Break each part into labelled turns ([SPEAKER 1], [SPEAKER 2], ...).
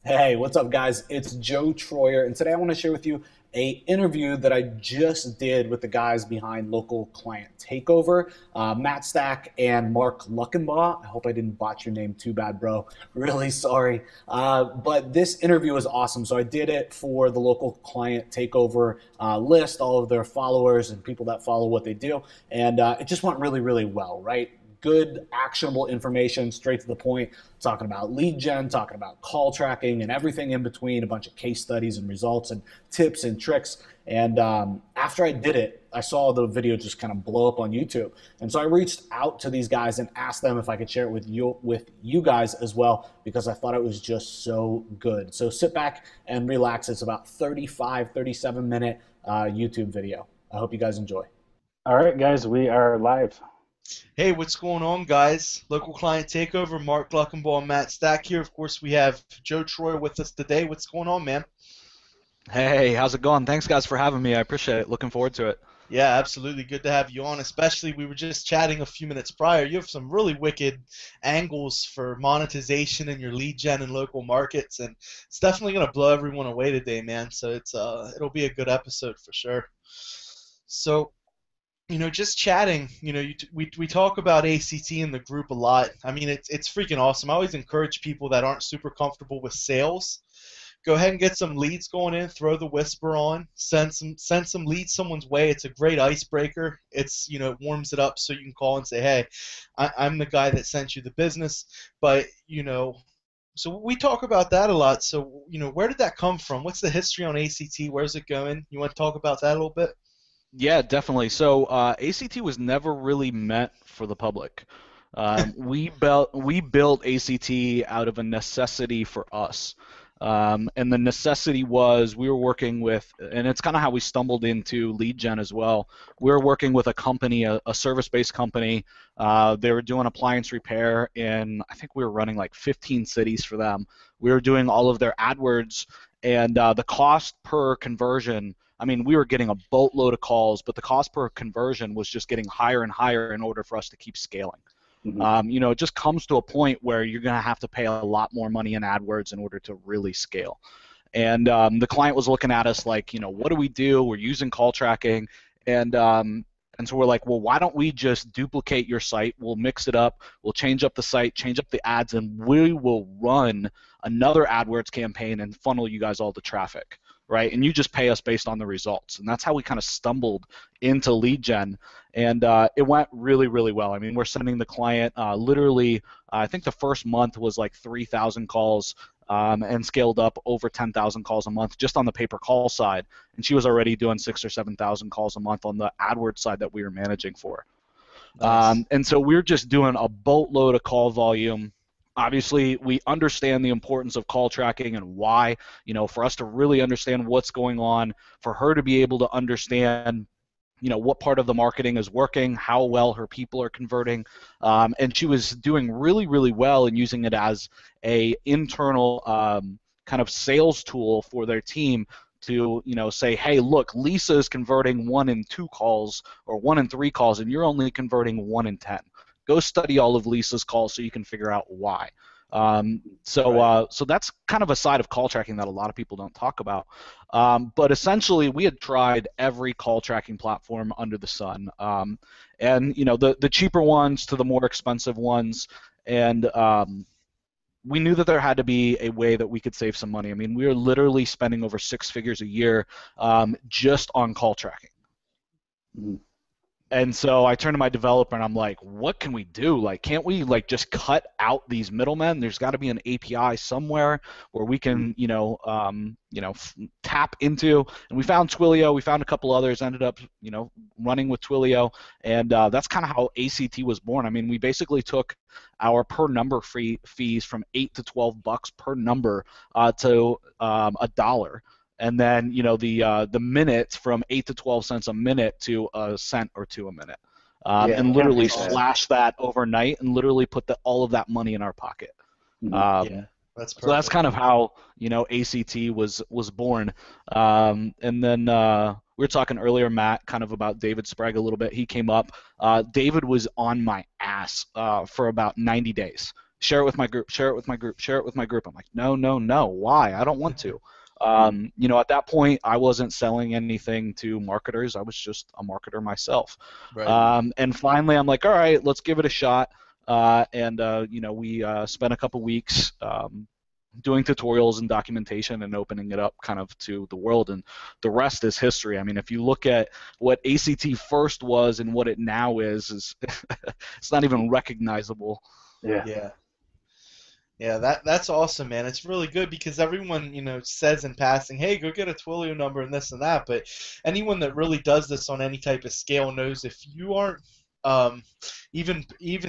[SPEAKER 1] Hey, what's up, guys? It's Joe Troyer, and today I want to share with you a interview that I just did with the guys behind Local Client Takeover, Matt Stack and Mark Luckenbaugh. I hope I didn't botch your name too bad, bro. Really sorry. But this interview is awesome. So I did it for the Local Client Takeover list, all of their followers and people that follow what they do, and it just went really, really well, right? Good, actionable information, straight to the point, talking about lead gen, talking about call tracking, and everything in between, a bunch of case studies and results and tips and tricks. And after I did it, I saw the video just kind of blow up on YouTube. And so I reached out to these guys and asked them if I could share it with you guys as well, because I thought it was just so good. So sit back and relax. It's about 35, 37-minute YouTube video. I hope you guys enjoy.
[SPEAKER 2] All right, guys, we are live.
[SPEAKER 3] Hey, what's going on, guys? Local Client Takeover, Mark Gluckenball and Matt Stack here. Of course, we have Joe Troy with us today. What's going on, man?
[SPEAKER 4] Hey, how's it going? Thanks, guys, for having me. I appreciate it. Looking forward to it.
[SPEAKER 3] Yeah, absolutely. Good to have you on. Especially, we were just chatting a few minutes prior. You have some really wicked angles for monetization in your lead gen and local markets, and it's definitely going to blow everyone away today, man. So it'll be a good episode for sure. So, just chatting, we talk about ACT in the group a lot. I mean, it's freaking awesome. I always encourage people that aren't super comfortable with sales, go ahead and get some leads going in, throw the whisper on, send some leads someone's way. It's a great icebreaker. It warms it up so you can call and say, hey, I'm the guy that sent you the business. But, so we talk about that a lot. So, where did that come from? What's the history on ACT? Where's it going? You want to talk about that a little bit?
[SPEAKER 4] Yeah, definitely. So ACT was never really meant for the public. We built ACT out of a necessity for us. And the necessity was we were working with, and it's kind of how we stumbled into lead gen as well. We were working with a company, a service-based company. They were doing appliance repair in, I think we were running like 15 cities for them. We were doing all of their AdWords, and the cost per conversion, I mean, we were getting a boatload of calls, but the cost per conversion was just getting higher and higher in order for us to keep scaling.
[SPEAKER 1] Mhm.
[SPEAKER 4] It just comes to a point where you're going to have to pay a lot more money in AdWords in order to really scale. And the client was looking at us like, what do we do? We're using call tracking, and so we're like, well, why don't we just duplicate your site? We'll mix it up. We'll change up the site, change up the ads, and we will run another AdWords campaign and funnel you guys all the traffic, right? And you just pay us based on the results. And that's how we kind of stumbled into lead gen. And it went really, really well. I mean, we're sending the client literally, I think the first month was like 3,000 calls and scaled up over 10,000 calls a month just on the pay-per-call side. And she was already doing 6,000 or 7,000 calls a month on the AdWords side that we were managing for.
[SPEAKER 3] Nice.
[SPEAKER 4] And so we're just doing a boatload of call volume. Obviously, we understand the importance of call tracking and why, for us to really understand what's going on, for her to be able to understand what part of the marketing is working, how well her people are converting, and she was doing really, really well and using it as a internal kind of sales tool for their team to say, hey, look, Lisa is converting 1 in 2 calls or 1 in 3 calls, and you're only converting 1 in 10. Go study all of Lisa's calls so you can figure out why. So that's kind of a side of call tracking that a lot of people don't talk about. But essentially, we had tried every call tracking platform under the sun, and the cheaper ones to the more expensive ones, and we knew that there had to be a way that we could save some money. I mean, we were literally spending over 6 figures a year just on call tracking.
[SPEAKER 1] Mhm.
[SPEAKER 4] And so I turned to my developer and I'm like, what can we do? Like, can't we just cut out these middlemen? There's got to be an API somewhere where we can, tap into. And we found Twilio. We found a couple others. Ended up, running with Twilio, and that's kind of how ACT was born. I mean, we basically took our per number fees from $8 to $12 per number to $1. And then the minutes from 8 to 12 cents a minute to a cent or two a minute,
[SPEAKER 1] Yeah,
[SPEAKER 4] and
[SPEAKER 2] Can't
[SPEAKER 4] literally
[SPEAKER 2] beat that.
[SPEAKER 4] slash that overnight and literally put all of that money in our pocket.
[SPEAKER 1] Mhm.
[SPEAKER 3] Yeah,
[SPEAKER 4] Um,
[SPEAKER 3] that's
[SPEAKER 4] so that's
[SPEAKER 3] perfect.
[SPEAKER 4] kind of how ACT was born. And then we were talking earlier, Matt, kind of about David Sprague a little bit. He came up. David was on my ass for about 90 days. share it with my group, share it with my group, share it with my group. I'm like, no, no, no. Why? I don't want to. You know, at that point, I wasn't selling anything to marketers. I was just a marketer myself.
[SPEAKER 3] Right.
[SPEAKER 4] And finally, I'm like, all right, let's give it a shot. You know, we spent a couple weeks doing tutorials and documentation and opening it up kind of to the world, and the rest is history. I mean, if you look at what ACT first was and what it now is it's not even recognizable.
[SPEAKER 2] Yeah.
[SPEAKER 3] Yeah. Yeah, that's awesome, man. It's really good because everyone, you know, says in passing, "Hey, go get a Twilio number and this and that." But anyone that really does this on any type of scale knows if you aren't um, even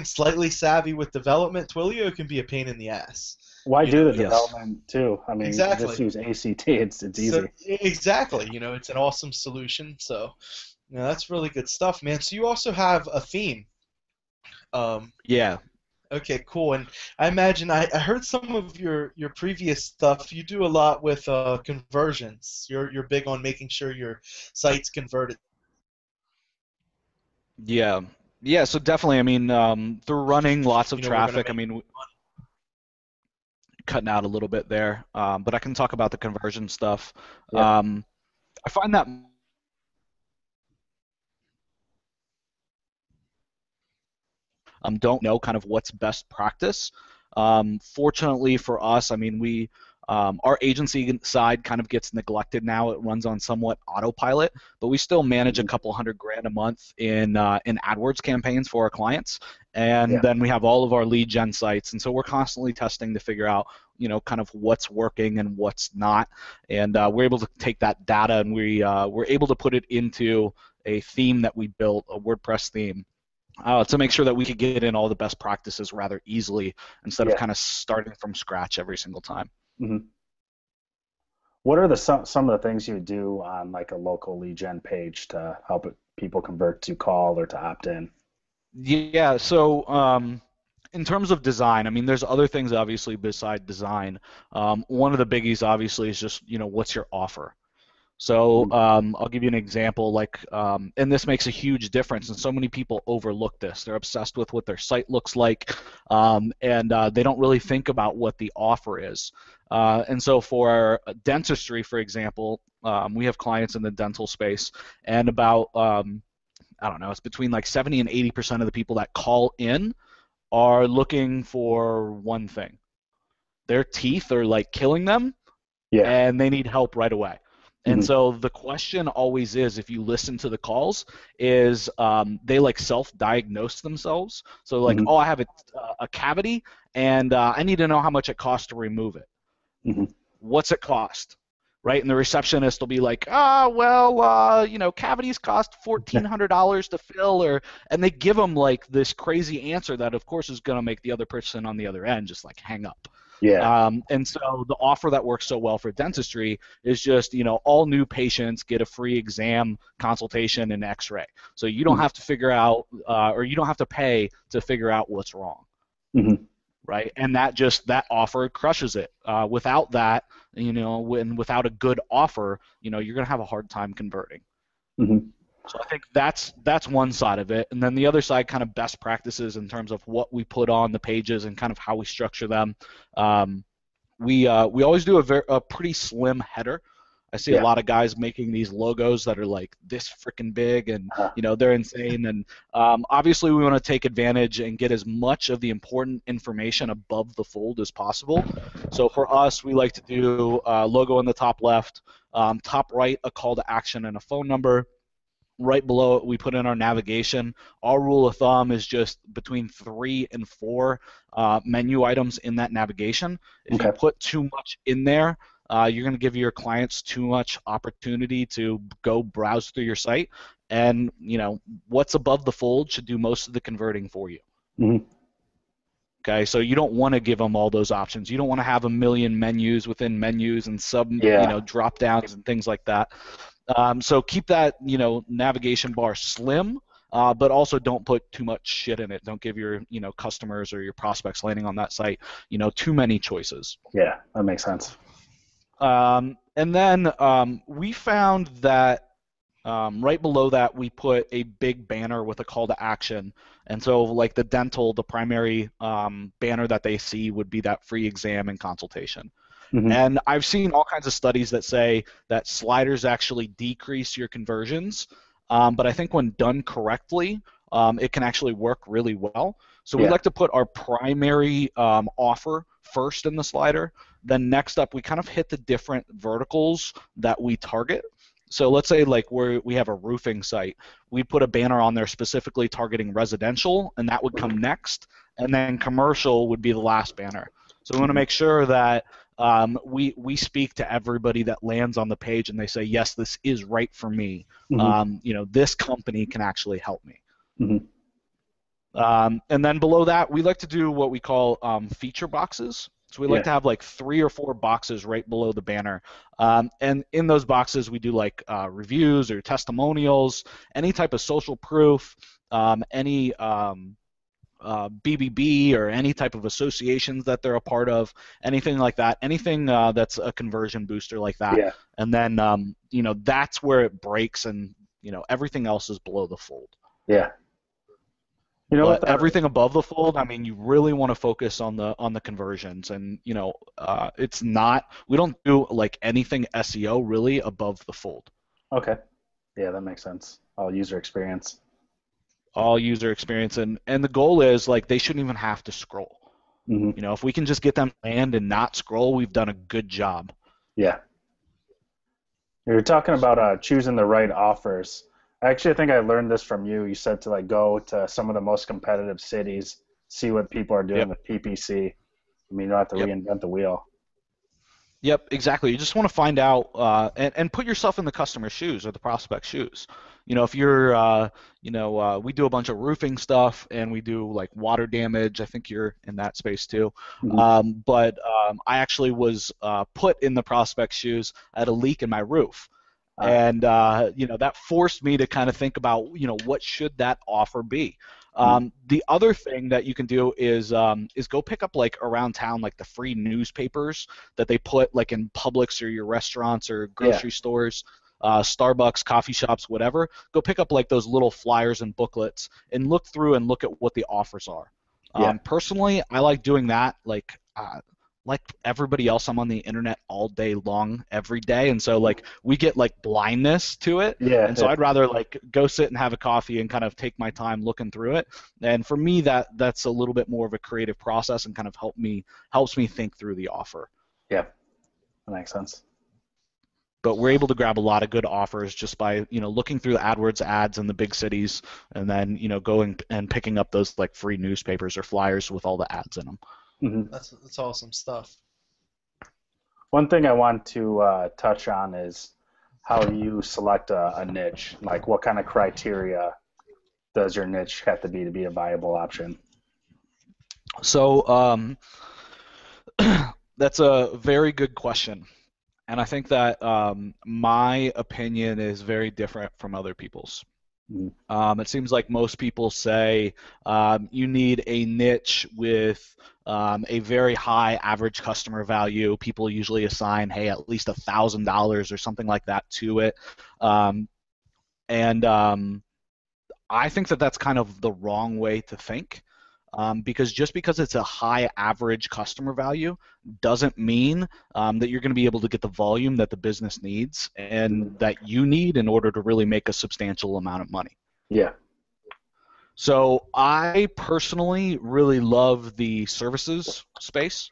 [SPEAKER 3] slightly savvy with development, Twilio can be a pain in the ass.
[SPEAKER 2] Why
[SPEAKER 3] You
[SPEAKER 2] do
[SPEAKER 3] know,
[SPEAKER 2] the
[SPEAKER 4] Yes.
[SPEAKER 2] development too? I mean, just
[SPEAKER 3] exactly.
[SPEAKER 2] use ACT. It's
[SPEAKER 3] So
[SPEAKER 2] easy.
[SPEAKER 3] exactly, you know, it's an awesome solution. So, you know, that's really good stuff, man. So you also have a theme. Um,
[SPEAKER 4] Yeah.
[SPEAKER 3] Okay, cool. And I imagine I heard some of your previous stuff. You do a lot with conversions. You're big on making sure your site's converted.
[SPEAKER 4] Yeah. Yeah, so definitely, I mean, through running lots of
[SPEAKER 3] You know, we're gonna
[SPEAKER 4] traffic, I
[SPEAKER 3] make
[SPEAKER 4] mean, cutting out a little bit there, but I can talk about the conversion stuff.
[SPEAKER 2] Yeah.
[SPEAKER 4] I find that don't know kind of what's best practice. Fortunately for us, I mean, our agency side kind of gets neglected now. It runs on somewhat autopilot, but we still manage a
[SPEAKER 2] Mhm.
[SPEAKER 4] couple $100,000 a month in AdWords campaigns for our clients, and
[SPEAKER 2] Yeah.
[SPEAKER 4] then we have all of our lead gen sites, and so we're constantly testing to figure out, you know, kind of what's working and what's not, and we're able to take that data and we're able to put it into a theme that we built, a WordPress theme, to make sure that we could get in all the best practices rather easily instead of
[SPEAKER 2] Yeah.
[SPEAKER 4] kind of starting from scratch every single time.
[SPEAKER 2] Hmm. What are some of the things you do on like a local lead gen page to help people convert to call or to opt in?
[SPEAKER 4] Yeah, so in terms of design, I mean, there's other things obviously beside design. One of the biggies obviously is just, you know, what's your offer? So
[SPEAKER 2] Mhm.
[SPEAKER 4] I'll give you an example, like, and this makes a huge difference, and so many people overlook this. They're obsessed with what their site looks like, and they don't really think about what the offer is. And so for dentistry, for example, we have clients in the dental space, and about, I don't know, it's between like 70 and 80% of the people that call in are looking for one thing. Their teeth are like killing them,
[SPEAKER 2] Yeah.
[SPEAKER 4] and they need help right away. And
[SPEAKER 2] Hmm.
[SPEAKER 4] so the question always is, if you listen to the calls, is they like self-diagnose themselves. So like,
[SPEAKER 2] Hmm.
[SPEAKER 4] oh, I have a cavity, and I need to know how much it costs to remove it.
[SPEAKER 2] Hmm.
[SPEAKER 4] What's it cost? Right? And the receptionist will be like, well, you know, cavities cost $1,400 to fill, and they give them like this crazy answer that, of course, is going to make the other person on the other end just like hang up.
[SPEAKER 2] Yeah.
[SPEAKER 4] And so the offer that works so well for dentistry is just, you know, all new patients get a free exam, consultation, and X-ray. So you don't
[SPEAKER 2] Hmm.
[SPEAKER 4] have to figure out, or you don't have to pay to figure out what's wrong,
[SPEAKER 2] Hmm.
[SPEAKER 4] right? And that offer crushes it. Without that, you know, without a good offer, you know, you're gonna have a hard time converting.
[SPEAKER 2] Hmm.
[SPEAKER 4] So I think that's one side of it, and then the other side, kind of best practices in terms of what we put on the pages and kind of how we structure them. Um, we always do a pretty slim header. I see a
[SPEAKER 2] Yeah.
[SPEAKER 4] lot of guys making these logos that are like this freaking big, and
[SPEAKER 2] Uh-huh.
[SPEAKER 4] you know they're insane. And obviously, we want to take advantage and get as much of the important information above the fold as possible. So for us, we like to do logo in the top left, top right, a call to action and a phone number. Right below it, we put in our navigation. Our rule of thumb is just between 3 and 4 menu items in that navigation. If you
[SPEAKER 2] Okay.
[SPEAKER 4] put too much in there, you're going to give your clients too much opportunity to go browse through your site. And you know what's above the fold should do most of the converting for you.
[SPEAKER 2] Hmm.
[SPEAKER 4] Okay, so you don't want to give them all those options. You don't want to have a million menus within menus and sub, you
[SPEAKER 2] Yeah.
[SPEAKER 4] know, drop downs and things like that. So keep that, you know, navigation bar slim, but also don't put too much shit in it. Don't give your, you know, customers or your prospects landing on that site, you know, too many choices.
[SPEAKER 2] Yeah. That makes sense.
[SPEAKER 4] And then we found that Right below that, we put a big banner with a call to action. And so, like the dental, the primary banner that they see would be that free exam and consultation.
[SPEAKER 2] Mm-hmm.
[SPEAKER 4] And I've seen all kinds of studies that say that sliders actually decrease your conversions. But I think when done correctly, it can actually work really well. So we
[SPEAKER 2] Yeah.
[SPEAKER 4] like to put our primary offer first in the slider. Then next up, we kind of hit the different verticals that we target. So let's say like we have a roofing site. We put a banner on there specifically targeting residential, and that would come next. And then commercial would be the last banner. So we want to make sure that we speak to everybody that lands on the page and they say, yes, this is right for me.
[SPEAKER 2] Mm-hmm.
[SPEAKER 4] This company can actually help me.
[SPEAKER 2] Mm-hmm.
[SPEAKER 4] And then below that, we like to do what we call feature boxes. So we like to have like 3 or 4 boxes right below the banner. And in those boxes, we do like reviews or testimonials, any type of social proof, any BBB or any type of associations that they're a part of, anything like that, anything that's a conversion booster like that.
[SPEAKER 2] Yeah.
[SPEAKER 4] And then, that's where it breaks, and, everything else is below the fold.
[SPEAKER 2] Yeah.
[SPEAKER 4] But everything above the fold, I mean, you really want to focus on the conversions, and it's not. We don't do like anything SEO really above the fold.
[SPEAKER 2] Okay. Yeah, that makes sense. All user experience.
[SPEAKER 4] All user experience, and the goal is like they shouldn't even have to scroll.
[SPEAKER 2] Mm-hmm.
[SPEAKER 4] If we can just get them to land and not scroll, we've done a good job.
[SPEAKER 2] Yeah. You're talking about choosing the right offers. Actually, I think I learned this from you. You said to like go to some of the most competitive cities, see what people are doing with PPC. I mean, you don't have to reinvent the wheel.
[SPEAKER 4] Yep, exactly. You just want to find out and put yourself in the customer's shoes or the prospect's shoes. If you're, we do a bunch of roofing stuff and we do like water damage. I think you're in that space too.
[SPEAKER 2] Mm-hmm.
[SPEAKER 4] But I actually was put in the prospect's shoes. I had a leak in my roof. And that forced me to kind of think about what should that offer be. The other thing that you can do is go pick up like around town like the free newspapers that they put like in Publix or your restaurants or grocery stores, Starbucks, coffee shops, whatever. Go pick up like those little flyers and booklets and look through and look at what the offers are. Personally, I like doing that like everybody else. I'm on the internet all day long, every day, and so like we get like blindness to it. And so I'd rather like go sit and have a coffee and kind of take my time looking through it. And for me, that's a little bit more of a creative process and kind of helps me think through the offer.
[SPEAKER 2] Yeah, that makes sense.
[SPEAKER 4] But we're able to grab a lot of good offers just by looking through the AdWords ads in the big cities, and then going and picking up those like free newspapers or flyers with all the ads in them.
[SPEAKER 2] Mm-hmm.
[SPEAKER 3] That's awesome stuff.
[SPEAKER 2] One thing I want to touch on is how you select a niche. Like, what kind of criteria does your niche have to be a viable option?
[SPEAKER 4] So that's a very good question, and I think that my opinion is very different from other people's. It seems like most people say you need a niche with a very high average customer value. People usually assign, hey, at least $1,000 or something like that to it. And I think that that's kind of the wrong way to think. Because just because it's a high average customer value doesn't mean that you're going to be able to get the volume that the business needs and that you need in order to really make a substantial amount of money.
[SPEAKER 2] Yeah.
[SPEAKER 4] So I personally really love the services space,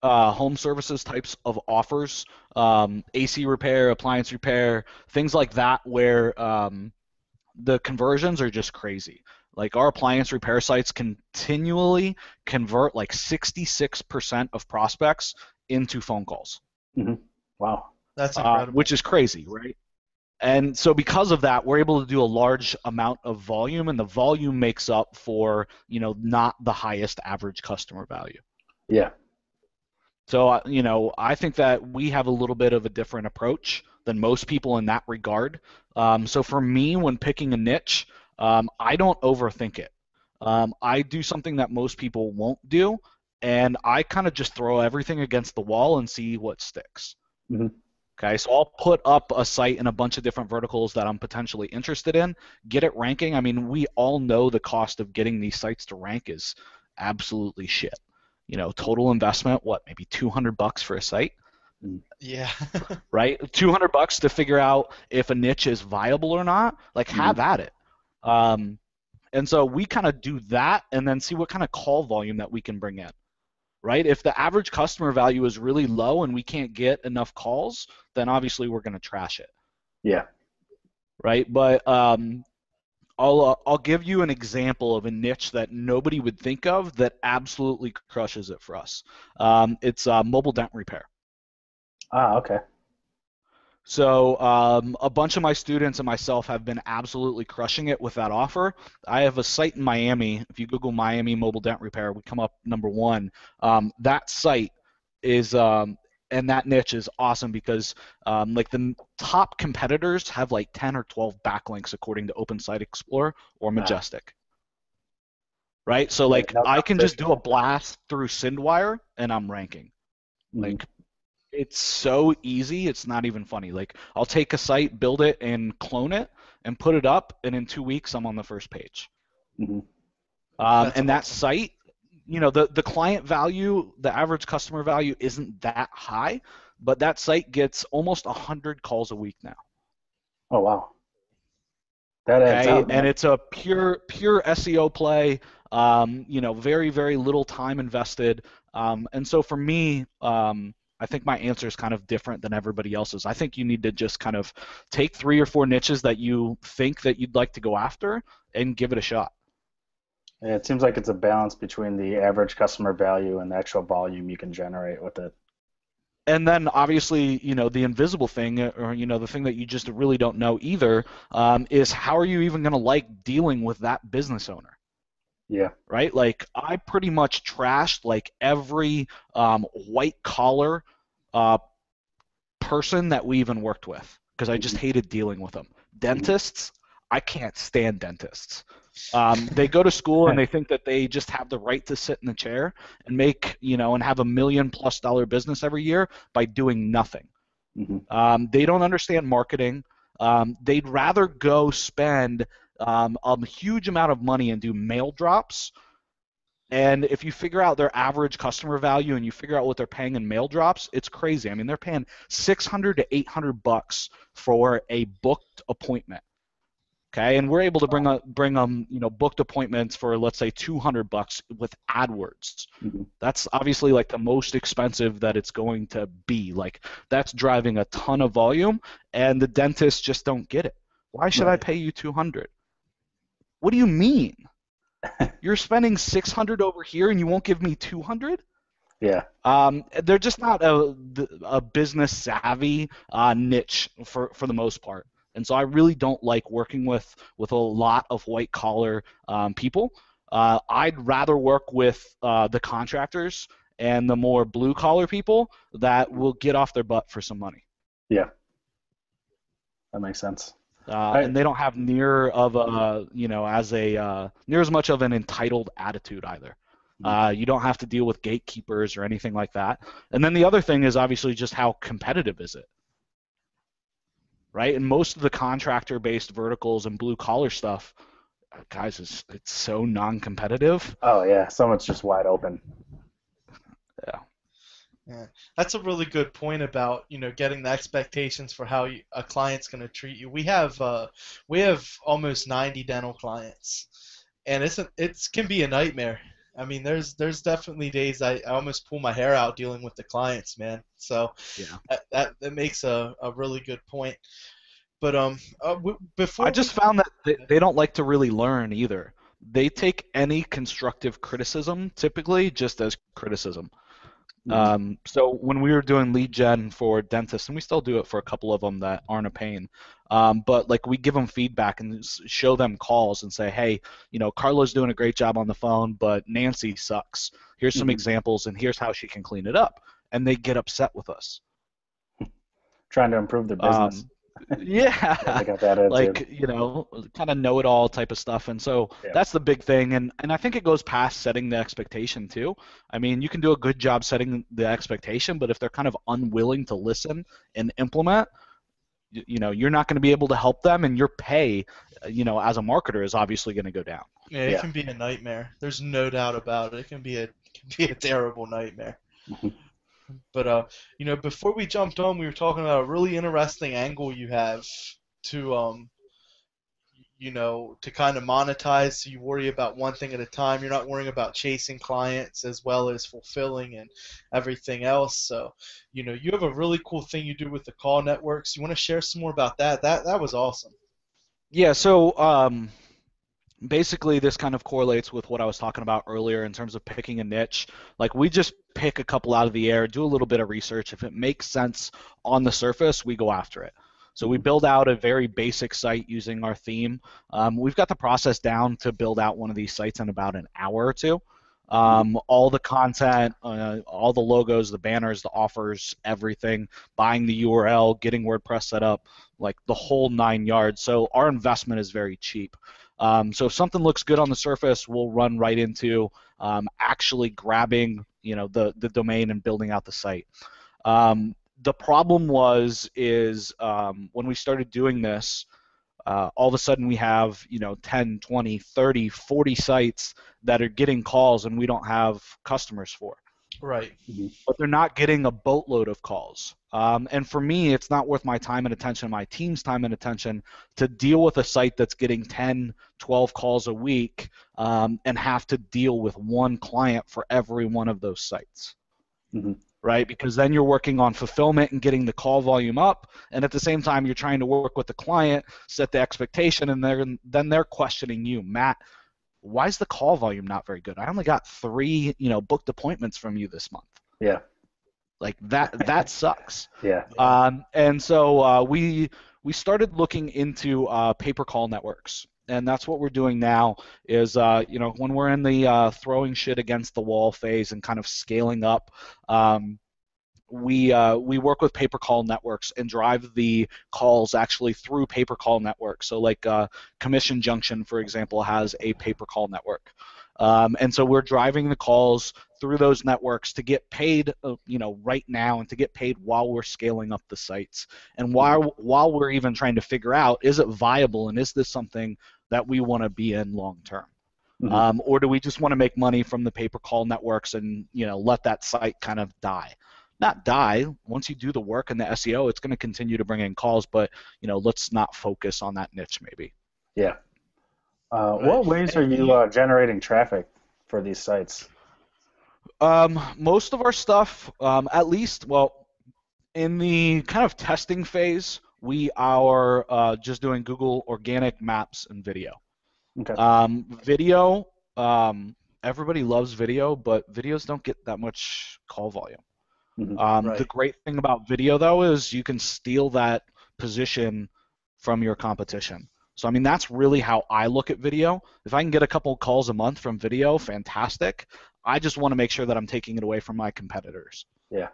[SPEAKER 4] home services types of offers, AC repair, appliance repair, things like that where the conversions are just crazy. Like our appliance repair sites continually convert like 66% of prospects into phone calls.
[SPEAKER 2] Wow.
[SPEAKER 3] That's incredible.
[SPEAKER 4] Which is crazy, right? And so because of that, we're able to do a large amount of volume, and the volume makes up for, not the highest average customer value.
[SPEAKER 2] Yeah.
[SPEAKER 4] So, I think that we have a little bit of a different approach than most people in that regard. So for me, when picking a niche, I don't overthink it. I do something that most people won't do, and I kind of just throw everything against the wall and see what sticks. Okay, so I'll put up a site in a bunch of different verticals that I'm potentially interested in, get it ranking. I mean, we all know the cost of getting these sites to rank is absolutely shit. You know, total investment, what, maybe $200 for a site,
[SPEAKER 3] Yeah.
[SPEAKER 4] right? $200 to figure out if a niche is viable or not. Like, have at it. And so we kind of do that and then see what kind of call volume that we can bring in. Right? If the average customer value is really low and we can't get enough calls, then obviously we're going to trash it.
[SPEAKER 2] Yeah.
[SPEAKER 4] Right? But I'll give you an example of a niche that nobody would think of that absolutely crushes it for us. It's mobile dent repair.
[SPEAKER 2] Ah, okay.
[SPEAKER 4] So a bunch of my students and myself have been absolutely crushing it with that offer. I have a site in Miami. If you Google Miami mobile dent repair, we come up #1. That site is and that niche is awesome because like the top competitors have like 10 or 12 backlinks according to Open Site Explorer or Majestic. Right? So like I can just do a blast through Sendwire and I'm ranking. Like it's so easy, it's not even funny. Like I'll take a site, build it, and clone it, and put it up, and in 2 weeks I'm on the first page. And
[SPEAKER 3] awesome.
[SPEAKER 4] that site, you know, the client value, the average customer value isn't that high, but that site gets almost 100 calls a week now.
[SPEAKER 2] Oh wow, that adds up, man.
[SPEAKER 4] And it's a pure SEO play. You know, very very little time invested. And so for me, I think my answer is kind of different than everybody else's. I think you need to just kind of take 3 or 4 niches that you think that you'd like to go after and give it a shot.
[SPEAKER 2] Yeah, it seems like it's a balance between the average customer value and the actual volume you can generate with it.
[SPEAKER 4] And then obviously, you know, the invisible thing, or you know, the thing that you just really don't know either, is how are you even going to like dealing with that business owner?
[SPEAKER 2] Yeah.
[SPEAKER 4] Right? Like I pretty much trashed like every white collar person that we even worked with because I just hated dealing with them. Dentists, I can't stand dentists. They go to school and they think that they just have the right to sit in the chair and make, you know, and have $1 million+ business every year by doing nothing. They don't understand marketing. They'd rather go spend a huge amount of money and do mail drops. And if you figure out their average customer value and you figure out what they're paying in mail drops, it's crazy. I mean, they're paying $600 to $800 for a booked appointment. Okay, and we're able to bring them, you know, booked appointments for let's say $200 with AdWords. That's obviously like the most expensive that it's going to be. Like that's driving a ton of volume, and the dentists just don't get it. Why should I pay you $200? What do you mean? You're spending $600 over here and you won't give me $200?
[SPEAKER 2] Yeah.
[SPEAKER 4] They're just not a business savvy niche for the most part. And so I really don't like working with a lot of white collar people. I'd rather work with the contractors and the more blue collar people that will get off their butt for some money.
[SPEAKER 2] Yeah. That makes sense.
[SPEAKER 4] And they don't have near of a, you know, near as much of an entitled attitude either. You don't have to deal with gatekeepers or anything like that. And then the other thing is obviously just how competitive is it, right? And most of the contractor-based verticals and blue-collar stuff, guys, it's so non-competitive.
[SPEAKER 2] Oh yeah, someone's just wide open.
[SPEAKER 3] Yeah, that's a really good point about, you know, getting the expectations for how a client's going to treat you. We have almost 90 dental clients, and it can be a nightmare. I mean, there's definitely days I almost pull my hair out dealing with the clients, man. So
[SPEAKER 4] yeah,
[SPEAKER 3] that makes a really good point. But before
[SPEAKER 4] I just found that they don't like to really learn either. They take any constructive criticism typically just as criticism. So when we were doing lead gen for dentists, and we still do it for a couple of them that aren't a pain, but like we give them feedback and show them calls and say, hey, you know, Carla's doing a great job on the phone, but Nancy sucks. Here's some examples, and here's how she can clean it up. And they get upset with us.
[SPEAKER 2] Trying to improve their business.
[SPEAKER 4] Yeah,
[SPEAKER 2] Yeah, they got that attitude.
[SPEAKER 4] like, kind of know-it-all type of stuff. And so
[SPEAKER 2] Yeah.
[SPEAKER 4] that's the big thing. And I think it goes past setting the expectation too. I mean, you can do a good job setting the expectation, but if they're kind of unwilling to listen and implement, you're not going to be able to help them, and your pay, as a marketer is obviously going to go down.
[SPEAKER 3] Yeah, it can be a nightmare. There's no doubt about it. It can be a terrible nightmare.
[SPEAKER 2] Mhm.
[SPEAKER 3] But before we jumped on, we were talking about a really interesting angle you have to to kind of monetize. So you worry about one thing at a time. You're not worrying about chasing clients as well as fulfilling and everything else. So, you have a really cool thing you do with the call networks. You want to share some more about that? That was awesome.
[SPEAKER 4] Yeah, so basically this kind of correlates with what I was talking about earlier in terms of picking a niche. Like, we just pick a couple out of the air, do a little bit of research. If it makes sense on the surface, we go after it. So we build out a very basic site using our theme. We've got the process down to build out one of these sites in about an hour or two. All the content, all the logos, the banners, the offers, everything, buying the URL, getting WordPress set up, like the whole 9 yards. So our investment is very cheap. So if something looks good on the surface, we'll run right into actually grabbing, the domain and building out the site. The problem is when we started doing this, all of a sudden we have 10, 20, 30, 40 sites that are getting calls and we don't have customers for.
[SPEAKER 3] Right.
[SPEAKER 4] But they're not getting a boatload of calls. And for me, it's not worth my time and attention, my team's time and attention, to deal with a site that's getting 10, 12 calls a week and have to deal with one client for every one of those sites. Right? Because then you're working on fulfillment and getting the call volume up, and at the same time you're trying to work with the client, set the expectation, and then they're questioning you, Matt, why is the call volume not very good? I only got 3, booked appointments from you this month.
[SPEAKER 2] Yeah.
[SPEAKER 4] Like that sucks.
[SPEAKER 2] Yeah.
[SPEAKER 4] And so we started looking into pay-per-call networks. And that's what we're doing now is, when we're in the throwing shit against the wall phase and kind of scaling up, we work with pay-per-call networks and drive the calls actually through pay-per-call networks. So like Commission Junction, for example, has a pay-per-call network. And so we're driving the calls through those networks to get paid, right now, and to get paid while we're scaling up the sites, and while we're even trying to figure out, is it viable and is this something that we want to be in long term, or do we just want to make money from the pay-per-call networks and let that site kind of die? Not die. Once you do the work and the SEO, it's going to continue to bring in calls, but let's not focus on that niche maybe.
[SPEAKER 2] Yeah.
[SPEAKER 3] Right.
[SPEAKER 2] What ways are you generating traffic for these sites?
[SPEAKER 4] Most of our stuff, at least, well, in the kind of testing phase, we are just doing Google organic maps and video.
[SPEAKER 2] Okay.
[SPEAKER 4] Video, everybody loves video, but videos don't get that much call volume.
[SPEAKER 3] Right.
[SPEAKER 4] The great thing about video, though, is you can steal that position from your competition. So, I mean, that's really how I look at video. If I can get a couple calls a month from video, fantastic. I just want to make sure that I'm taking it away from my competitors.
[SPEAKER 2] Yeah,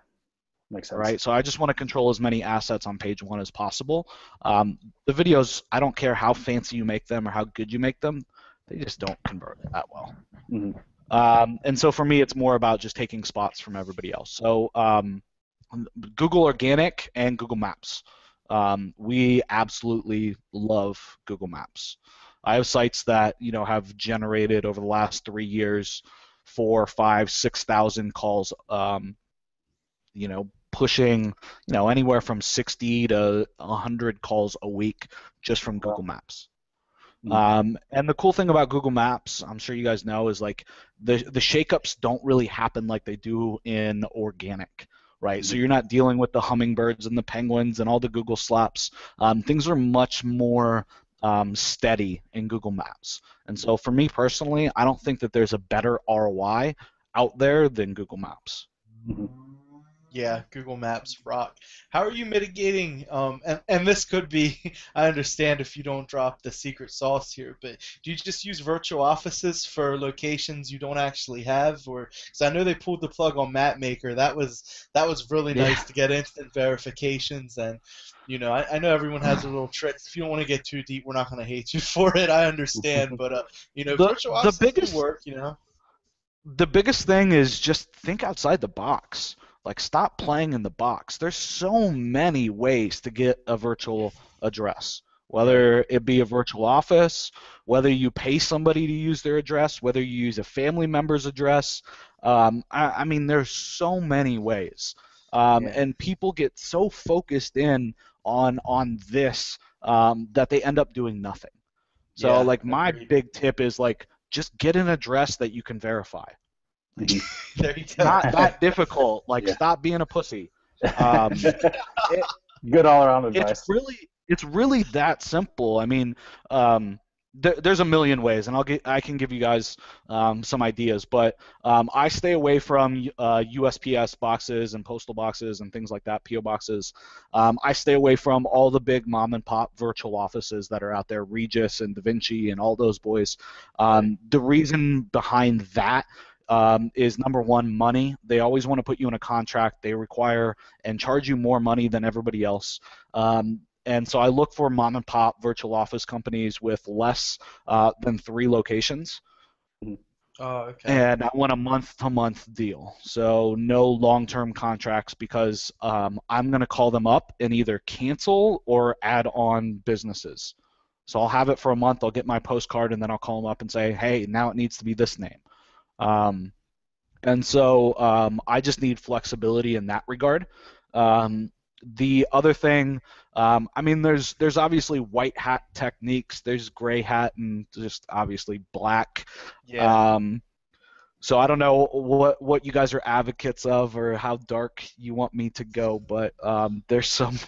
[SPEAKER 2] makes sense.
[SPEAKER 4] Right? So I just want to control as many assets on page one as possible. The videos, I don't care how fancy you make them or how good you make them, they just don't convert that well. And so for me, it's more about just taking spots from everybody else. So Google Organic and Google Maps. We absolutely love Google Maps. I have sites that have generated over the last 3 years 4, 5, 6,000 calls. Pushing anywhere from 60 to 100 calls a week just from Google Maps. And the cool thing about Google Maps, I'm sure you guys know, is like the shakeups don't really happen like they do in organic, right? So you're not dealing with the hummingbirds and the penguins and all the Google slaps. Things are much more steady in Google Maps. And so for me personally, I don't think that there's a better ROI out there than Google Maps.
[SPEAKER 3] Yeah, Google Maps rock. How are you mitigating? And this could be, I understand if you don't drop the secret sauce here, but do you just use virtual offices for locations you don't actually have, or because I know they pulled the plug on MapMaker. That was really
[SPEAKER 4] Yeah.
[SPEAKER 3] nice to get instant verifications, and I know everyone has their little tricks. If you don't want to get too deep, we're not going to hate you for it. I understand, but
[SPEAKER 4] The
[SPEAKER 3] virtual
[SPEAKER 4] the
[SPEAKER 3] offices do
[SPEAKER 4] biggest
[SPEAKER 3] work.
[SPEAKER 4] the biggest thing is just think outside the box. Like, stop playing in the box. There's so many ways to get a virtual address,
[SPEAKER 3] Right.
[SPEAKER 4] whether it be a virtual office, whether you pay somebody to use their address, whether you use a family member's address. I mean, there's so many ways.
[SPEAKER 3] Yeah.
[SPEAKER 4] And people get so focused in on this that they end up doing nothing. So,
[SPEAKER 3] Yeah.
[SPEAKER 4] like, my
[SPEAKER 3] Agreed.
[SPEAKER 4] big tip is, like, just get an address that you can verify.
[SPEAKER 3] There you
[SPEAKER 4] It's
[SPEAKER 3] go.
[SPEAKER 4] not that difficult. Like,
[SPEAKER 2] Yeah.
[SPEAKER 4] stop being a pussy. Um, it,
[SPEAKER 2] Good all around
[SPEAKER 4] it's
[SPEAKER 2] advice.
[SPEAKER 4] really that simple. I mean, there's a million ways, and I can give you guys some ideas, but I stay away from USPS boxes and postal boxes and things like that, PO boxes. I stay away from all the big mom and pop virtual offices that are out there, Regis and Da Vinci and all those boys. The reason behind that is number one, money. They always want to put you in a contract. They require and charge you more money than everybody else. And so I look for mom and pop virtual office companies with less than 3 locations.
[SPEAKER 3] Oh, okay.
[SPEAKER 4] And I want a month-to-month deal. So no long-term contracts, because I'm going to call them up and either cancel or add on businesses. So I'll have it for a month. I'll get my postcard, and then I'll call them up and say, hey, now it needs to be this name. And so I just need flexibility in that regard. The other thing, I mean, there's obviously white hat techniques. There's gray hat and just obviously black.
[SPEAKER 3] Yeah.
[SPEAKER 4] So I don't know what you guys are advocates of or how dark you want me to go, but there's some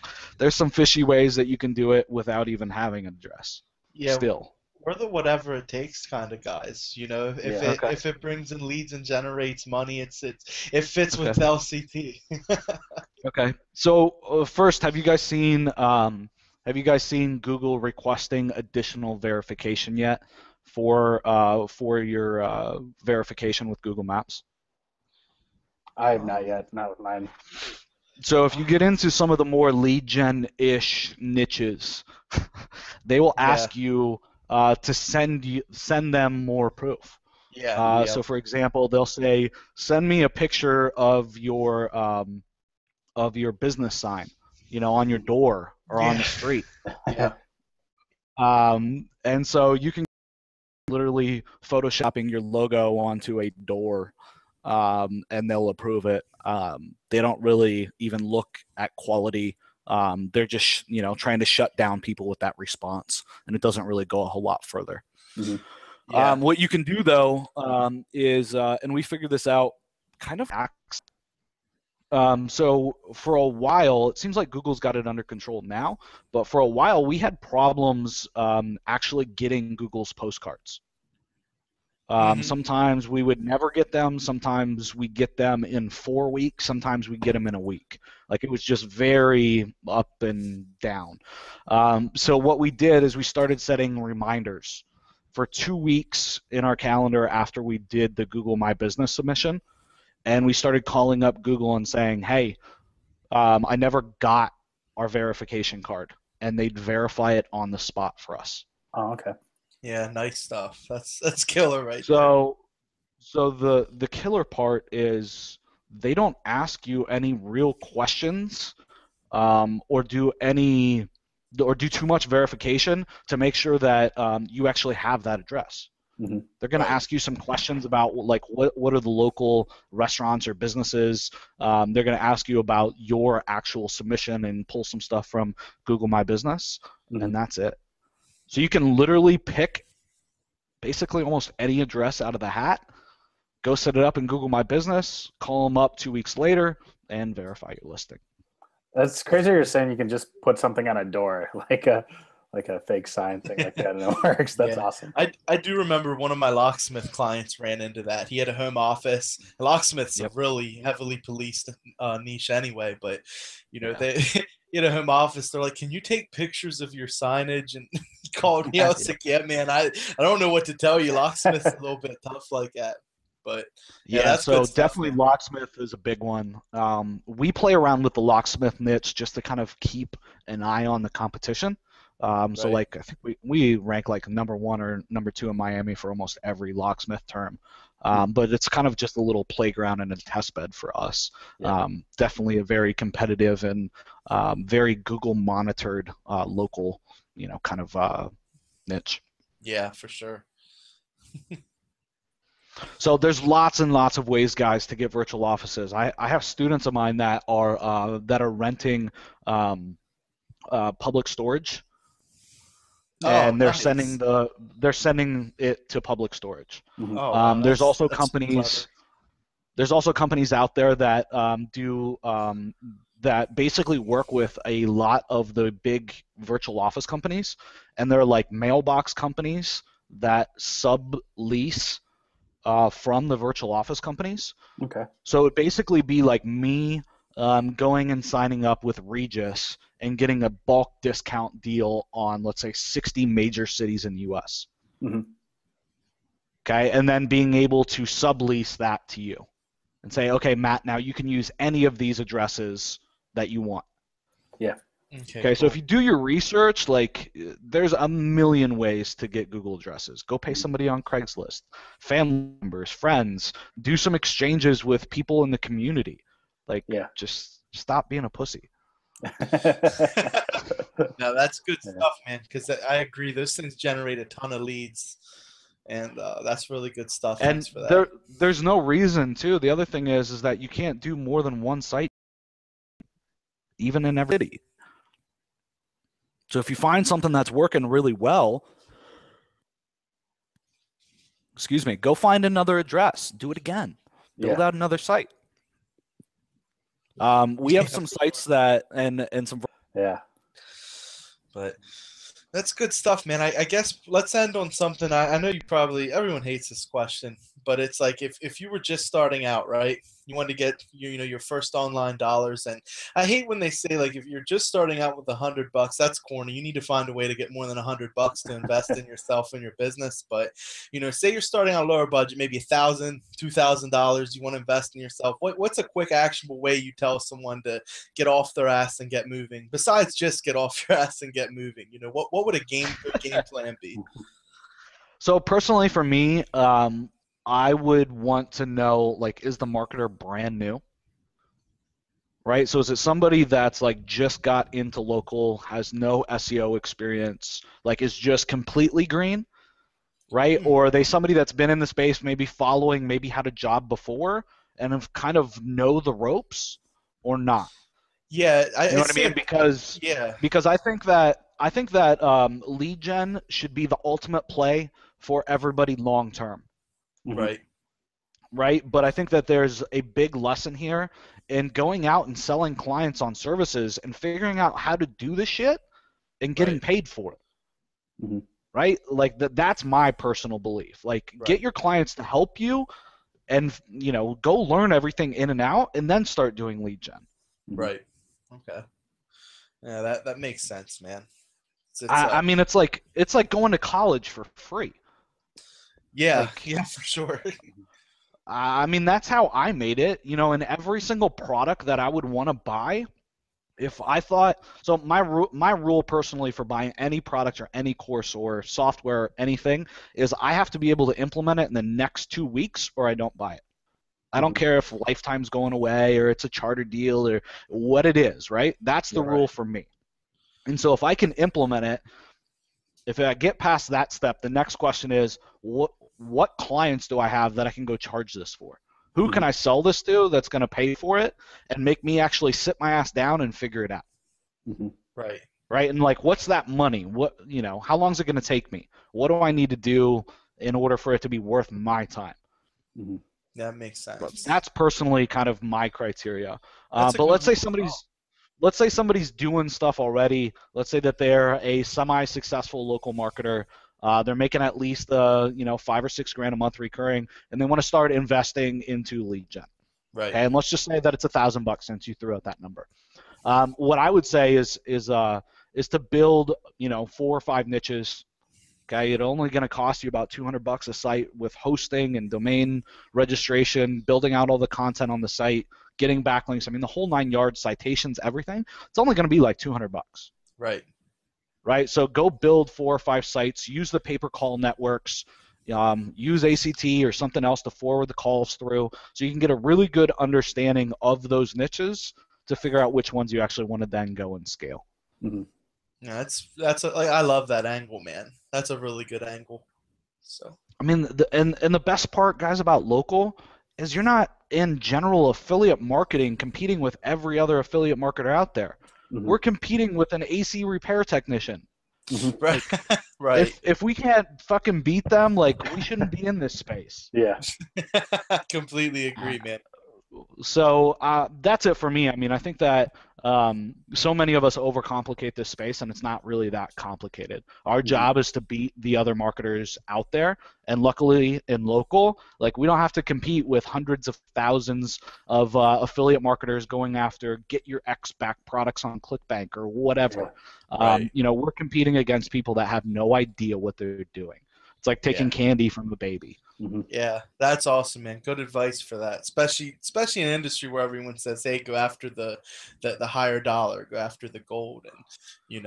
[SPEAKER 4] fishy ways that you can do it without even having an address.
[SPEAKER 3] Yeah.
[SPEAKER 4] Still.
[SPEAKER 3] We're the whatever it takes kind of guys. If
[SPEAKER 2] Yeah.
[SPEAKER 3] it
[SPEAKER 4] Okay.
[SPEAKER 3] if it brings in leads and generates money, it fits with
[SPEAKER 4] Okay.
[SPEAKER 3] LCT.
[SPEAKER 4] Okay. So first, have you guys seen Google requesting additional verification yet for your verification with Google Maps?
[SPEAKER 2] I have not yet, not with mine.
[SPEAKER 4] So if you get into some of the more lead gen-ish niches, they will
[SPEAKER 3] Yeah.
[SPEAKER 4] ask you to send them more proof.
[SPEAKER 3] Yeah.
[SPEAKER 4] So for example, they'll say, send me a picture of your business sign, on your door or on the street.
[SPEAKER 3] Yeah.
[SPEAKER 4] And so you can literally photoshopping your logo onto a door, and they'll approve it. They don't really even look at quality. They're just, trying to shut down people with that response, and it doesn't really go a whole lot further.
[SPEAKER 2] Mhm.
[SPEAKER 3] Yeah.
[SPEAKER 4] What you can do though is, and we figured this out kind of. So for a while, it seems like Google's got it under control now, but for a while we had problems actually getting Google's postcards.
[SPEAKER 3] Mhm.
[SPEAKER 4] Sometimes we would never get them. Sometimes we get them in 4 weeks. Sometimes we get them in a week. Like, it was just very up and down. So what we did is we started setting reminders for 2 weeks in our calendar after we did the Google My Business submission. And we started calling up Google and saying, hey, I never got our verification card. And they'd verify it on the spot for us.
[SPEAKER 2] Oh, okay.
[SPEAKER 3] Yeah. Nice stuff. That's killer right there.
[SPEAKER 4] So the killer part is they don't ask you any real questions, or do too much verification to make sure that you actually have that address.
[SPEAKER 2] Mhm.
[SPEAKER 4] They're going to
[SPEAKER 3] Right.
[SPEAKER 4] ask you some questions about, like, what are the local restaurants or businesses. They're going to ask you about your actual submission and pull some stuff from Google My Business,
[SPEAKER 2] Mhm.
[SPEAKER 4] and that's it. So you can literally pick basically almost any address out of the hat, go set it up in Google My Business, call them up 2 weeks later, and verify your listing.
[SPEAKER 2] That's crazy. You're saying you can just put something on a door, like like a fake sign thing like that, and it works. That's
[SPEAKER 3] Yeah.
[SPEAKER 2] awesome.
[SPEAKER 3] I do remember one of my locksmith clients ran into that. He had a home office. Locksmith's a
[SPEAKER 4] Yep.
[SPEAKER 3] really heavily policed niche anyway, but
[SPEAKER 4] Yeah.
[SPEAKER 3] they he had a home office. They're like, "Can you take pictures of your signage?" And he called me. I was like, "Yeah, man, I don't know what to tell you. Locksmith's a little bit tough like that." But yeah, that's
[SPEAKER 4] so
[SPEAKER 3] good stuff,
[SPEAKER 4] definitely
[SPEAKER 3] man.
[SPEAKER 4] locksmith is a big one. We play around with the locksmith niche just to kind of keep an eye on the competition. So
[SPEAKER 3] Right.
[SPEAKER 4] like I think we rank like number 1 or number 2 in Miami for almost every locksmith term. But it's kind of just a little playground and a test bed for us.
[SPEAKER 2] Yeah.
[SPEAKER 4] Definitely a very competitive and very Google monitored local, kind of niche.
[SPEAKER 3] Yeah, for sure.
[SPEAKER 4] So there's lots and lots of ways, guys, to get virtual offices. I have students of mine that are renting public storage,
[SPEAKER 3] Oh,
[SPEAKER 4] and they're
[SPEAKER 3] nice.
[SPEAKER 4] sending it to public storage.
[SPEAKER 2] Mhm.
[SPEAKER 3] Oh, wow.
[SPEAKER 4] There's also
[SPEAKER 3] That's clever.
[SPEAKER 4] companies out there that do that basically work with a lot of the big virtual office companies, and they're like mailbox companies that sublease from the virtual office companies.
[SPEAKER 2] Okay.
[SPEAKER 4] So it'd basically be like me going and signing up with Regis and getting a bulk discount deal on, let's say, 60 major cities in the U.S.
[SPEAKER 2] Mhm.
[SPEAKER 4] Okay, and then being able to sublease that to you and say, okay, Matt, now you can use any of these addresses that you want.
[SPEAKER 2] Yeah.
[SPEAKER 4] Okay, so if you do your research, like there's a million ways to get Google addresses. Go pay somebody on Craigslist, family members, friends, do some exchanges with people in the community. Like,
[SPEAKER 2] Yeah.
[SPEAKER 4] just stop being a pussy.
[SPEAKER 3] No, that's good
[SPEAKER 2] Yeah.
[SPEAKER 3] stuff, man, because I agree. Those things generate a ton of leads, and that's really good stuff.
[SPEAKER 4] And
[SPEAKER 3] Thanks for that.
[SPEAKER 4] there's no reason to. The other thing is that you can't do more than one site, even in every city. So if you find something that's working really well, go find another address, do it again, build out another site. We have some sites that and some.
[SPEAKER 2] Yeah.
[SPEAKER 3] But that's good stuff, man. I guess let's end on something. I know everyone hates this question, but it's like if you were just starting out, right? You wanted to get your first online dollars, and I hate when they say like if you're just starting out with $100, that's corny. You need to find a way to get more than $100 to invest in yourself and your business. But say you're starting on a lower budget, maybe $1,000, $2,000. You want to invest in yourself. What's a quick, actionable way you tell someone to get off their ass and get moving? Besides just get off your ass and get moving, what would a good game plan be?
[SPEAKER 4] So personally, for me, I would want to know, like, is the marketer brand new? Right? So is it somebody that's like just got into local, has no SEO experience, like is just completely green? Right? Or are they somebody that's been in the space, maybe had a job before and have kind of know the ropes or not?
[SPEAKER 3] Yeah,
[SPEAKER 4] You know what I mean? Because I think that lead gen should be the ultimate play for everybody long term.
[SPEAKER 3] Right.
[SPEAKER 4] Right? But I think that there's a big lesson here in going out and selling clients on services and figuring out how to do the shit and getting paid for it.
[SPEAKER 2] Mm-hmm.
[SPEAKER 4] Right? Like that's my personal belief. Like get your clients to help you and go learn everything in and out and then start doing lead gen.
[SPEAKER 3] Right. Okay. Yeah, that makes sense, man.
[SPEAKER 4] I mean, it's like going to college for free.
[SPEAKER 3] Yeah, for sure.
[SPEAKER 4] I mean, that's how I made it. In every single product that I would want to buy, if I thought so, my rule personally for buying any product or any course or software or anything is I have to be able to implement it in the next 2 weeks, or I don't buy it. I don't care if lifetime's going away or it's a charter deal or what it is, right? That's the rule for me. And so if I can implement it, if I get past that step, the next question is what clients do I have that I can go charge this for? Who can I sell this to that's going to pay for it and make me actually sit my ass down and figure it out?
[SPEAKER 3] Right.
[SPEAKER 4] Right? And like, what's that money? How long is it going to take me? What do I need to do in order for it to be worth my time?
[SPEAKER 3] That makes sense.
[SPEAKER 4] That's personally kind of my criteria. But let's say let's say somebody's doing stuff already. Let's say that they're a semi-successful local marketer. They're making at least $5 or $6 grand a month recurring, and they want to start investing into lead gen.
[SPEAKER 3] Right.
[SPEAKER 4] Okay, and let's just say that it's $1,000 since you threw out that number. What I would say is to build 4 or 5 niches. Okay, it's only going to cost you about $200 a site with hosting and domain registration, building out all the content on the site, getting backlinks. I mean, the whole 9 yards, citations, everything. It's only going to be like $200.
[SPEAKER 3] Right.
[SPEAKER 4] Right. So go build 4 or 5 sites. Use the pay-per-call networks. Use ACT or something else to forward the calls through, so you can get a really good understanding of those niches to figure out which ones you actually want to then go and scale.
[SPEAKER 2] Mm-hmm.
[SPEAKER 3] Yeah, I love that angle, man. That's a really good angle. So
[SPEAKER 4] I mean, the best part, guys, about local is you're not in general affiliate marketing competing with every other affiliate marketer out there.
[SPEAKER 2] Mm-hmm.
[SPEAKER 4] We're competing with an AC repair technician.
[SPEAKER 2] Mm-hmm.
[SPEAKER 3] Right.
[SPEAKER 4] Like,
[SPEAKER 3] right.
[SPEAKER 4] If we can't fucking beat them, like, we shouldn't be in this space.
[SPEAKER 2] Yeah.
[SPEAKER 3] Completely agree, man.
[SPEAKER 4] So that's it for me. I mean, I think that so many of us overcomplicate this space, and it's not really that complicated. Our job is to beat the other marketers out there, and luckily in local, like, we don't have to compete with hundreds of thousands of affiliate marketers going after get your X back products on ClickBank or whatever.
[SPEAKER 3] Right.
[SPEAKER 4] We're competing against people that have no idea what they're doing. It's like taking candy from a baby.
[SPEAKER 2] Mm-hmm.
[SPEAKER 3] Yeah, that's awesome, man. Good advice for that, especially in an industry where everyone says, "Hey, go after the higher dollar, go after the gold," and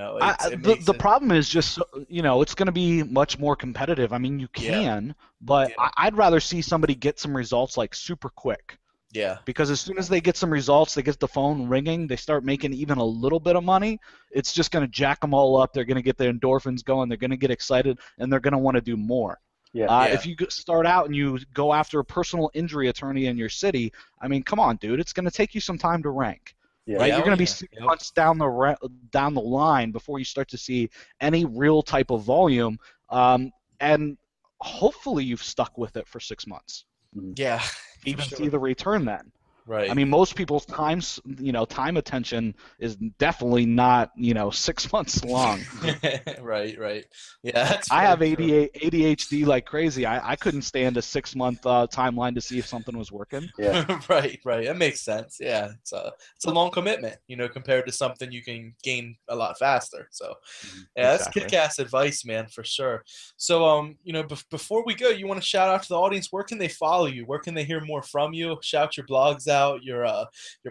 [SPEAKER 4] the problem is just it's going to be much more competitive. I mean, you can, but I'd rather see somebody get some results like super quick.
[SPEAKER 3] Yeah.
[SPEAKER 4] Because as soon as they get some results, they get the phone ringing, they start making even a little bit of money, it's just going to jack them all up. They're going to get their endorphins going. They're going to get excited, and they're going to want to do more. If you start out and you go after a personal injury attorney in your city, I mean, come on, dude. It's going to take you some time to rank. Right? You're going to be 6 months down the line before you start to see any real type of volume, and hopefully you've stuck with it for 6 months.
[SPEAKER 3] Yeah.
[SPEAKER 4] Even see the return then.
[SPEAKER 3] Right.
[SPEAKER 4] I mean, most people's time attention is definitely not 6 months long.
[SPEAKER 3] Right. Yeah.
[SPEAKER 4] I have ADHD like crazy. I couldn't stand a 6-month timeline to see if something was working.
[SPEAKER 2] Yeah.
[SPEAKER 3] Right. That makes sense. Yeah. It's a long commitment, compared to something you can gain a lot faster. So, yeah, that's kick-ass advice, man, for sure. So, before we go, you want to shout out to the audience? Where can they follow you? Where can they hear more from you? Shout your blogs out, your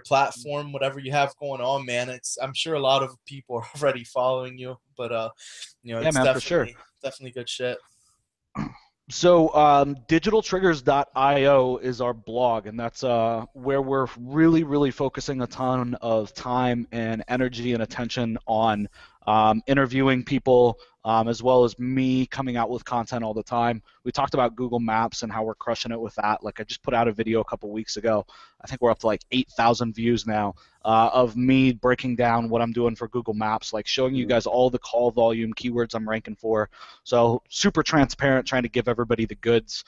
[SPEAKER 3] platform, whatever you have going on, man. I'm sure a lot of people are already following you, but it's
[SPEAKER 4] man, for sure.
[SPEAKER 3] Definitely good shit.
[SPEAKER 4] So digitaltriggers.io is our blog, and that's where we're really, really focusing a ton of time and energy and attention on interviewing people, as well as me coming out with content all the time. We talked about Google Maps and how we're crushing it with that. Like, I just put out a video a couple weeks ago. I think we're up to like 8,000 views now of me breaking down what I'm doing for Google Maps, like showing you guys all the call volume, keywords I'm ranking for. So super transparent, trying to give everybody the goods.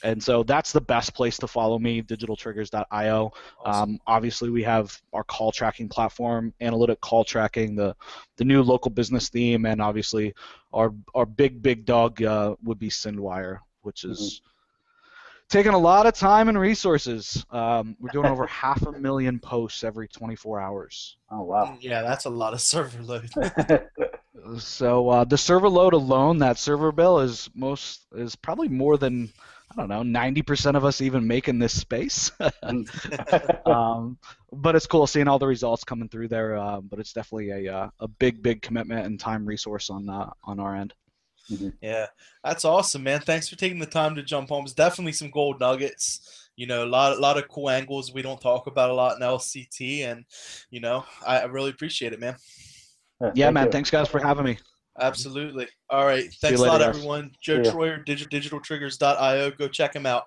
[SPEAKER 4] And so that's the best place to follow me, digitaltriggers.io.
[SPEAKER 3] Awesome.
[SPEAKER 4] Obviously, we have our call tracking platform, analytic call tracking, the new local business theme, and obviously our big dog would be Sendwire, which is taking a lot of time and resources. We're doing over 500,000 posts every 24 hours.
[SPEAKER 2] Oh, wow.
[SPEAKER 3] Yeah, that's a lot of server load.
[SPEAKER 4] So the server load alone, that server bill is probably more than, I don't know, 90% of us even make in this space. But it's cool seeing all the results coming through there. But it's definitely a big commitment and time resource on our end.
[SPEAKER 3] Yeah, that's awesome, man. Thanks for taking the time to jump on. It's definitely some gold nuggets. A lot of cool angles we don't talk about a lot in LCT, and I really appreciate it, man.
[SPEAKER 4] Yeah, man. Thanks, guys, for having me.
[SPEAKER 3] Absolutely. All right. Thanks a lot, everyone. Joe Troyer, digitaltriggers.io. Go check him out.